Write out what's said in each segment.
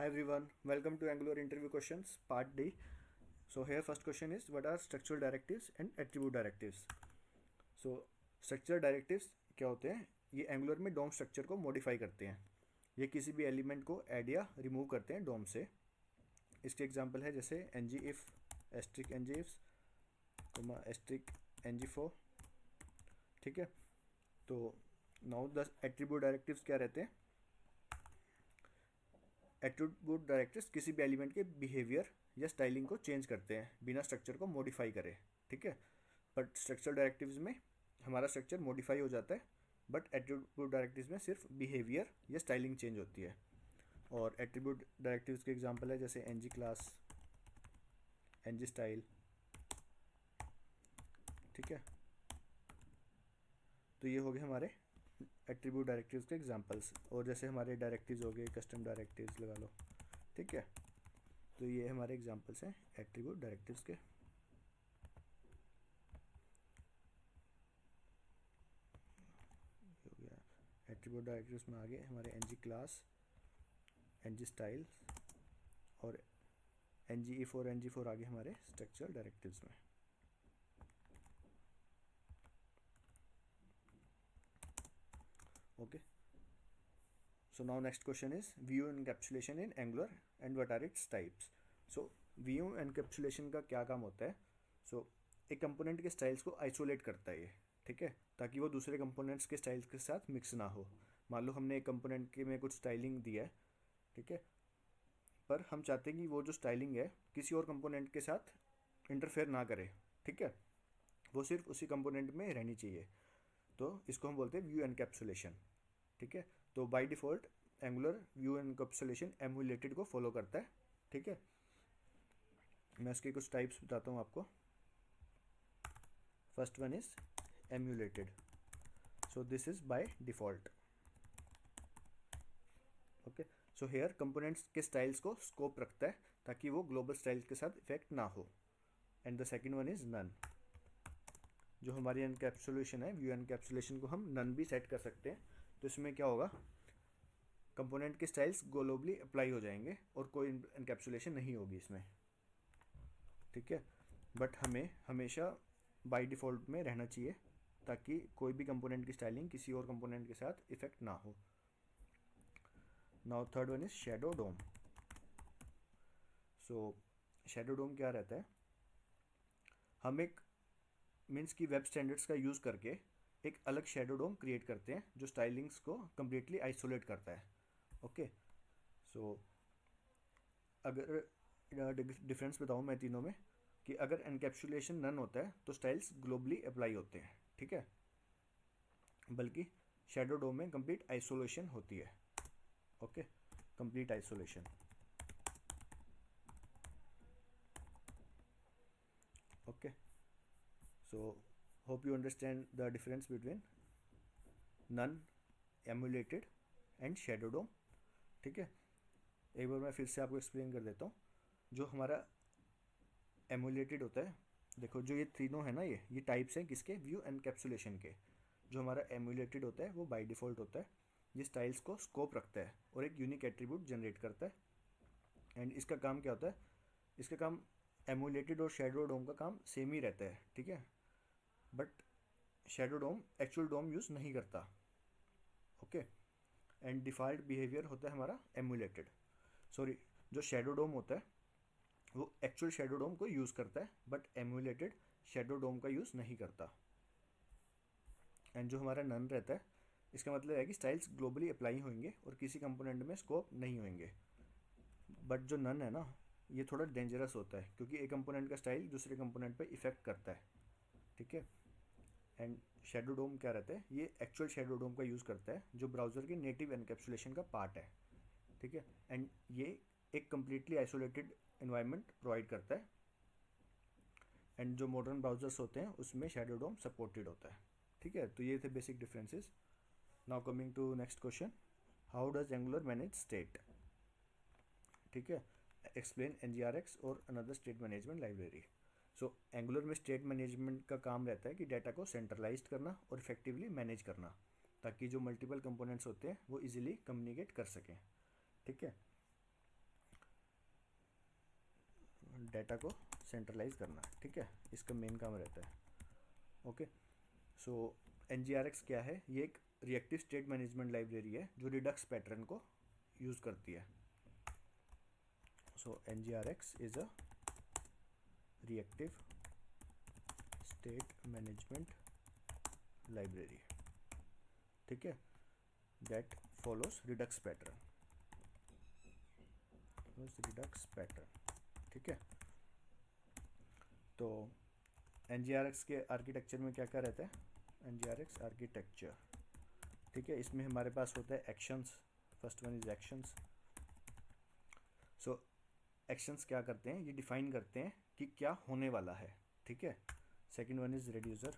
everyone, welcome to Angular interview questions part D. So here first question is what are structural directives and attribute directives? So structural directives क्या होते हैं? ये Angular में DOM structure को modify करते हैं. ये किसी भी एलिमेंट को ऐड या रिमूव करते हैं DOM से. इसके एग्जांपल है जैसे ngif asterisk ngifs asterisk ng4. ठीक है, तो नाउ द एट्रीब्यूट डायरेक्टिव्स क्या रहते हैं? एट्रीब्यूट डायरेक्टिव्स किसी भी एलिमेंट के बिहेवियर या स्टाइलिंग को चेंज करते हैं बिना स्ट्रक्चर को मॉडिफाई करे. ठीक है, बट स्ट्रक्चरल डायरेक्टिव्स में हमारा स्ट्रक्चर मॉडिफाई हो जाता है, बट एट्रीब्यूट डायरेक्टिव्स में सिर्फ बिहेवियर या स्टाइलिंग चेंज होती है. और एट्रीब्यूट डायरेक्टिव्स के एग्जांपल है जैसे ng क्लास, ng स्टाइल. ठीक है, तो ये हो गए हमारे एट्रीब्यूट डायरेक्टिव्स के एग्जांपल्स. और जैसे हमारे डायरेक्टिव्स हो गए कस्टम डायरेक्टिव्स लगा लो. ठीक है, तो ये हमारे एग्जांपल्स हैं एट्रीब्यूट डायरेक्टिव्स के. हो गया एट्रीब्यूट डायरेक्टिव्स में आगे हमारे ng क्लास, ng स्टाइल और ng4 आगे हमारे स्ट्रक्चरल डायरेक्टिव्स में. Okay, so now next question is view encapsulation in Angular and what are its types. So view encapsulation का क्या काम होता है? So एक कंपोनेंट के स्टाइल्स को आइसोलेट करता है ये. ठीक है, ताकि वो दूसरे कंपोनेंट्स के स्टाइल्स के साथ मिक्स ना हो. मान लो हमने एक कंपोनेंट के में कुछ स्टाइलिंग दिया है, ठीक है, पर हम चाहते हैं कि वो जो स्टाइलिंग है किसी और कंपोनेंट के साथ इंटरफेयर ना करे. ठीक है, वो सिर्फ उसी कंपोनेंट में रहनी चाहिए. तो इसको हम बोलते हैं व्यू एनकैप्सुलेशन. ठीक है, तो by default angular view encapsulation emulated को फॉलो करता है. ठीक है, मैं इसके कुछ टाइप्स बताता हूँ आपको. First one is emulated. So this is by default. Okay, so here components के स्टाइल्स को स्कोप रखता है ताकि वो ग्लोबल स्टाइल्स के साथ इफेक्ट ना हो. And the second one is none. जो हमारी एनकैप्सुलेशन है, व्यू एनकैप्सुलेशन को हम नन भी सेट कर सकते हैं. तो इसमें क्या होगा, कंपोनेंट के स्टाइल्स ग्लोबली अप्लाई हो जाएंगे और कोई एनकैप्सुलेशन नहीं होगी इसमें. ठीक है, बट हमें हमेशा बाय डिफ़ॉल्ट में रहना चाहिए ताकि कोई भी कंपोनेंट की स्टाइलिंग किसी और कंपोनेंट के साथ इफेक्ट ना हो. Now third one is shadow DOM. So shadow DOM क्या रहता है? हम एक मीन्स की वेब स्टैंडर्ड्स का यूज़ करके एक अलग शैडो डोम क्रिएट करते हैं जो स्टाइलिंग्स को कम्प्लीटली आइसोलेट करता है. ओके, सो अगर डिफरेंस बताऊँ मैं तीनों में, कि अगर एनकैप्सुलेशन नन होता है तो स्टाइल्स ग्लोबली अप्लाई होते हैं. ठीक है, बल्कि शैडो डोम में कंप्लीट आइसोलेशन होती है. Okay, complete isolation. Okay, so hope you understand the difference between none, emulated and shadow DOM. ठीक है, एक बार मैं फिर से आपको एक्सप्लेन कर देता हूँ. जो हमारा एमुलेटेड होता है, देखो जो ये तीनों है ना, ये टाइप्स हैं किसके? व्यू एनकैप्सुलेशन के. जो हमारा एमुलेटेड होता है वो बाय डिफ़ॉल्ट होता है. ये स्टाइल्स को स्कोप रखता है और एक यूनिक एट्रीब्यूट जनरेट करता है. एंड इसका काम क्या होता है? इसका काम एमुलेटेड और शैडो डोम का काम सेम ही रहता है. ठीक है, but shadow DOM actual DOM use नहीं करता. ओके, एंड डिफ़ॉल्ट बिहेवियर होता है हमारा एमुलेटेड. सॉरी, जो शैडो डोम होता है वो एक्चुअल शैडो डोम को यूज़ करता है, बट एमुलेटेड शैडो डोम का यूज़ नहीं करता. एंड जो हमारा नन रहता है, इसका मतलब है कि स्टाइल्स ग्लोबली अप्लाई होंगे और किसी कंपोनेंट में स्कोप नहीं होंगे. बट जो नन है ना, ये थोड़ा डेंजरस होता है क्योंकि एक कंपोनेंट का स्टाइल दूसरे कंपोनेंट पे इफेक्ट करता है. ठीक है, एंड शैडो डोम क्या रहता है? ये एक्चुअल शैडो डोम का यूज़ करता है जो ब्राउज़र के नेटिव एनकैप्सुलेशन का पार्ट है. ठीक है, एंड ये एक कम्प्लीटली आइसोलेटेड एनवायरनमेंट प्रोवाइड करता है. एंड जो मॉडर्न ब्राउज़र्स होते हैं उसमें शैडो डोम सपोर्टेड होता है. ठीक है, तो ये थे basic differences. Now coming to next question, how does Angular manage state? ठीक है, एक्सप्लेन NGRX और another state management library. So Angular में स्टेट मैनेजमेंट का काम रहता है कि डाटा को सेंट्रलाइज्ड करना और इफेक्टिवली मैनेज करना ताकि जो मल्टीपल कंपोनेंट्स होते हैं वो इजीली कम्युनिकेट कर सकें. ठीक है, डाटा को सेंट्रलाइज करना, ठीक है, इसका मेन काम रहता है। ओके, सो NGRX क्या है? ये एक रिएक्टिव स्टेट मैनेजमेंट लाइब्रेरी है जो रिडक्स पैटर्न को यूज़ करती है। सो NGRX is a reactive state management library, ठीक है, दैट फॉलोज रिडक्स पैटर्न, ठीक है। तो NGRX के आर्किटेक्चर में क्या क्या रहता है? NGRX आर्किटेक्चर, ठीक है, इसमें हमारे पास होता है actions. First one is actions. So actions क्या करते हैं? ये डिफाइन करते हैं कि क्या होने वाला है, ठीक है। Second one is reducer.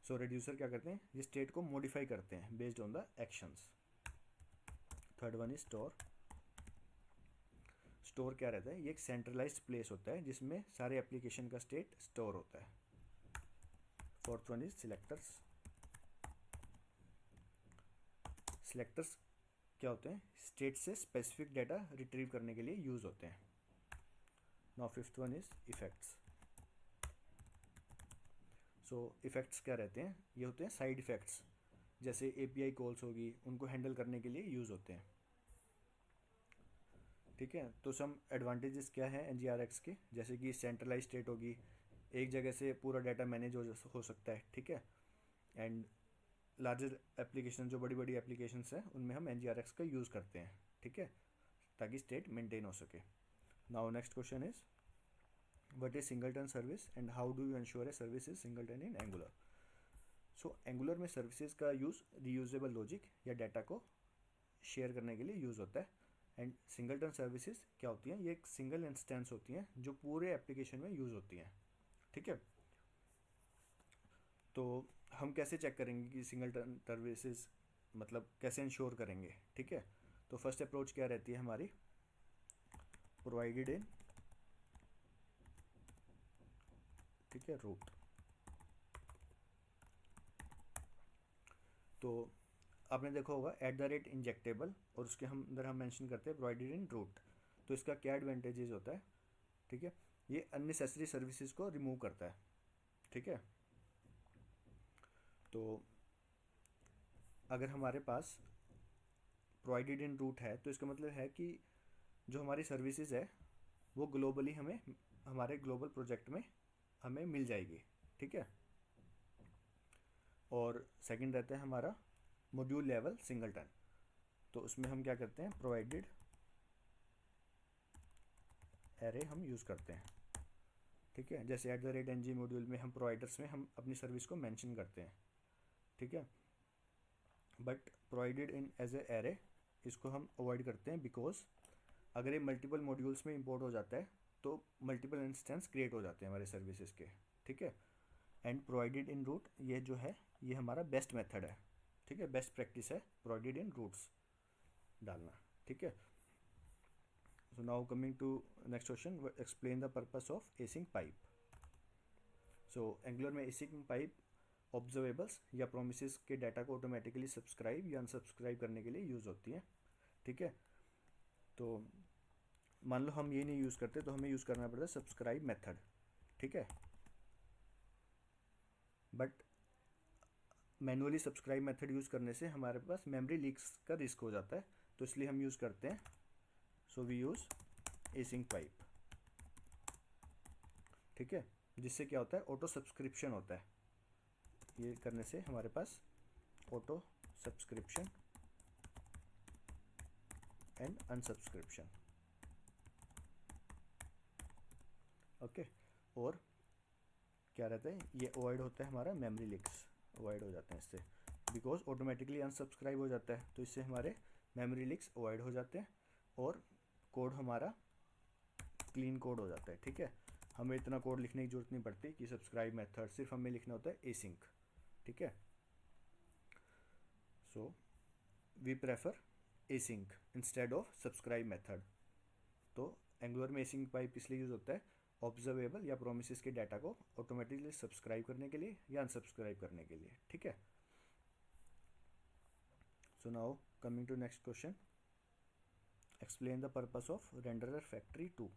So reducer क्या करते हैं? ये स्टेट को मॉडिफाई करते हैं based on the actions. Third one is store. Store क्या रहता है? ये एक सेंट्रलाइज्ड प्लेस होता है जिसमें सारे एप्लीकेशन का स्टेट स्टोर होता है। Fourth one is selectors. Selectors क्या होते हैं? स्टेट से स्पेसिफिक डाटा रिट्रीव करने के लिए यूज होते हैं। Now fifth one is effects. So effects क्या रहते हैं? ये होते हैं साइड इफेक्ट्स, जैसे API कॉल्स होगी, उनको हैंडल करने के लिए यूज होते हैं, ठीक है। तो सम एडवांटेजेस क्या है NGRX के? जैसे कि सेंट्रलाइज स्टेट होगी, एक जगह से पूरा डाटा मैनेज हो सकता है, ठीक है। एंड लार्जर एप्लीकेशन, जो बड़ी बड़ी एप्लीकेशंस हैं, उनमें हम NGRX का यूज़ करते हैं, ठीक है, ताकि स्टेट मेंटेन हो सके। Now next question is what is singleton service and how do you ensure a service is singleton in angular? So Angular में सर्विसेज का यूज़ रीयूजेबल लॉजिक या डाटा को शेयर करने के लिए यूज़ होता है। एंड सिंगलटन सर्विसेज क्या होती हैं? ये एक सिंगल इंस्टेंस होती हैं जो पूरे एप्लीकेशन में यूज़ होती हैं, ठीक है। तो हम कैसे चेक करेंगे कि सिंगलटन सर्विसेज, मतलब कैसे इंश्योर करेंगे, ठीक है। तो फर्स्ट अप्रोच क्या रहती है हमारी? प्रोवाइडेड इन, ठीक है, रूट। तो आपने देखा होगा @injectable, और उसके हम अंदर हम मेंशन करते हैं प्रोवाइडेड इन रूट। तो इसका क्या एडवांटेजेस होता है, ठीक है? ये अननेसेसरी सर्विसेज को रिमूव करता है, ठीक है। तो अगर हमारे पास प्रोवाइडेड इन रूट है तो इसका मतलब है कि जो हमारी सर्विसेज है वो ग्लोबली हमें, हमारे ग्लोबल प्रोजेक्ट में हमें मिल जाएगी, ठीक है। और सेकंड रहता है हमारा मॉड्यूल लेवल सिंगलटन। तो उसमें हम क्या करते हैं? प्रोवाइडेड एरे हम यूज़ करते हैं, ठीक है। जैसे @ng मॉड्यूल में हम प्रोवाइडर्स में हम अपनी सर्विस को मेंशन करते हैं, ठीक है। But provided in as a array, इसको हम अवॉइड करते हैं बिकॉज अगर ये मल्टीपल मॉड्यूल्स में इंपोर्ट हो जाता है तो मल्टीपल इंस्टेंस क्रिएट हो जाते हैं हमारे सर्विसेज के, ठीक है। एंड प्रोवाइडेड इन रूट, ये जो है ये हमारा बेस्ट मेथड है, ठीक है, बेस्ट प्रैक्टिस है प्रोवाइडेड इन रूट्स डालना, ठीक है। So now coming to next question, explain the purpose of async pipe. So Angular में एसिंक पाइप ऑब्जर्वेबल्स या प्रोमिसेस के डाटा को ऑटोमेटिकली सब्सक्राइब या अनसब्सक्राइब करने के लिए यूज़ होती है, ठीक है। तो मान लो हम ये नहीं यूज़ करते तो हमें यूज़ करना पड़ता है सब्सक्राइब मेथड, ठीक है। But manually subscribe method use करने से हमारे पास मेमोरी लीक्स का रिस्क हो जाता है, तो इसलिए हम यूज़ करते हैं, so we use async pipe, ठीक है। जिससे क्या होता है? ऑटो सब्सक्रिप्शन होता है। ये करने से हमारे पास ऑटो सब्सक्रिप्शन एंड अनसब्सक्रिप्शन, ओके। और क्या रहता है? ये अवॉइड होता है, हमारा मेमोरी लीक्स अवॉइड हो जाते हैं इससे, बिकॉज ऑटोमेटिकली अनसब्सक्राइब हो जाता है, तो इससे हमारे मेमोरी लीक्स अवॉइड हो जाते हैं और कोड हमारा क्लीन कोड हो जाता है, ठीक है। हमें इतना कोड लिखने की जरूरत नहीं पड़ती कि सब्सक्राइब मेथड, सिर्फ हमें लिखना होता है एसिंक, ठीक है। So we prefer async instead of subscribe method. तो एंगुलर में एसिंक पाइप इसलिए यूज़ होता है ऑब्जर्वेबल या प्रोमिसेस के डाटा को ऑटोमेटिकली सब्सक्राइब करने के लिए या अनसब्सक्राइब करने के लिए, ठीक है। So now coming to next question, explain the purpose of renderer factory 2।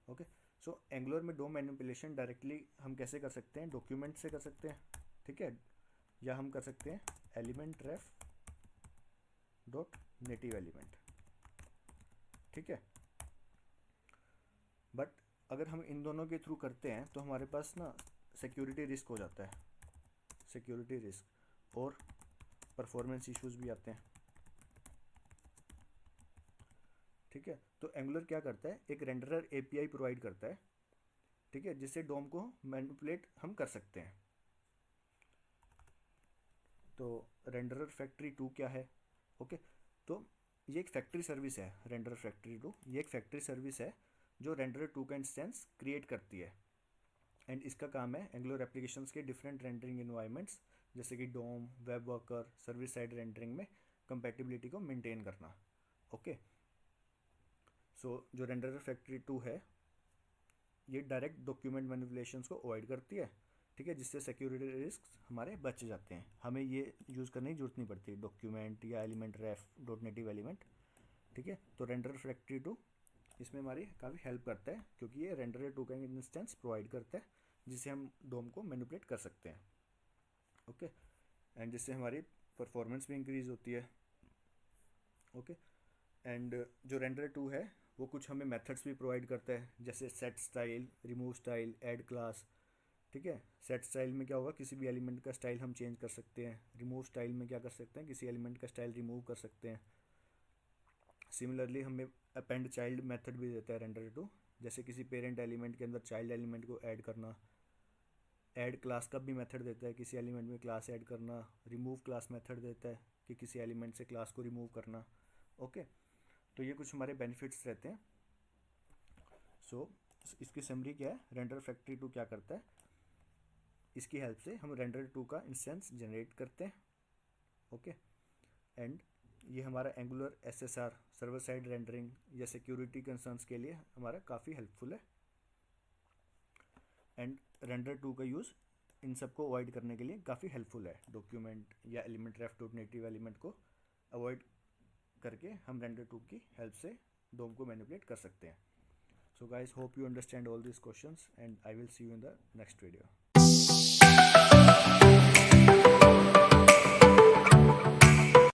Okay, so Angular में डोम मैनिपुलेशन डायरेक्टली हम कैसे कर सकते हैं, डॉक्यूमेंट से कर सकते हैं, ठीक है, या हम कर सकते हैं एलिमेंट रेफ डॉट नेटिव एलिमेंट, ठीक है। बट अगर हम इन दोनों के थ्रू करते हैं तो हमारे पास ना सिक्योरिटी रिस्क हो जाता है, सिक्योरिटी रिस्क और परफॉर्मेंस इश्यूज भी आते हैं, ठीक है। तो एंगुलर क्या करता है, एक रेंडरर एपीआई प्रोवाइड करता है, ठीक है, जिससे डोम को मैनिपुलेट हम कर सकते हैं। तो रेंडरर फैक्ट्री 2 क्या है, ओके, तो ये एक फैक्ट्री सर्विस है, रेंडरर फैक्ट्री 2 ये एक फैक्ट्री सर्विस है जो रेंडरर 2 का इंस्टेंस क्रिएट करती है। एंड इसका काम है एंगुलर एप्लीकेशंस के डिफरेंट रेंडरिंग इन्वायरमेंट्स जैसे कि DOM, web worker, service side rendering में कंपैटिबिलिटी को मेंटेन करना। ओके, सो जो रेंडरर फैक्ट्री 2 है ये डायरेक्ट डॉक्यूमेंट मैनिपुलेशंस को अवॉइड करती है, ठीक है, जिससे सिक्योरिटी रिस्क हमारे बच जाते हैं, हमें ये यूज़ करने की जरूरत नहीं पड़ती डॉक्यूमेंट या एलिमेंट रेफ डॉट नेटिव एलिमेंट, ठीक है। तो रेंडरर फैक्ट्री 2 इसमें हमारी काफ़ी हेल्प करता है क्योंकि ये रेंडरर 2 का इंस्टेंस प्रोवाइड करता है जिससे हम डोम को मैनिपुलेट कर सकते हैं। ओके, एंड जिससे हमारी परफॉर्मेंस भी इंक्रीज़ होती है। ओके, एंड जो रेंडर 2 है वो कुछ हमें मेथड्स भी प्रोवाइड करता है जैसे set style, remove style, add class, ठीक है। सेट स्टाइल में क्या होगा, किसी भी एलिमेंट का स्टाइल हम चेंज कर सकते हैं। रिमूव स्टाइल में क्या कर सकते हैं, किसी एलिमेंट का स्टाइल रिमूव कर सकते हैं। सिमिलरली हमें अपेंड चाइल्ड मेथड भी देता है रेंडर 2, जैसे किसी पेरेंट एलिमेंट के अंदर चाइल्ड एलिमेंट को ऐड करना। ऐड क्लास का भी मेथड देता है, किसी एलिमेंट में क्लास ऐड करना। रिमूव क्लास मेथड देता है कि किसी एलिमेंट से क्लास को रिमूव करना। ओके, तो ये कुछ हमारे बेनिफिट्स रहते हैं। सो इसकी समरी क्या है, रेंडर फैक्ट्री 2 क्या करता है, इसकी हेल्प से हम रेंडर 2 का इंस्टेंस जनरेट करते हैं। ओके, एंड ये हमारा angular SSR server side rendering या सिक्योरिटी कंसर्न्स के लिए हमारा काफ़ी हेल्पफुल है। एंड रेंडर 2 का यूज़ इन सब को अवॉइड करने के लिए काफ़ी हेल्पफुल है। डॉक्यूमेंट या एलिमेंट रेफ डॉट नेटिव एलिमेंट को अवॉइड करके हम रेंडर 2 की हेल्प से डोम को मैनिपुलेट कर सकते हैं। So guys, hope you understand all these questions and I will see you in the next video.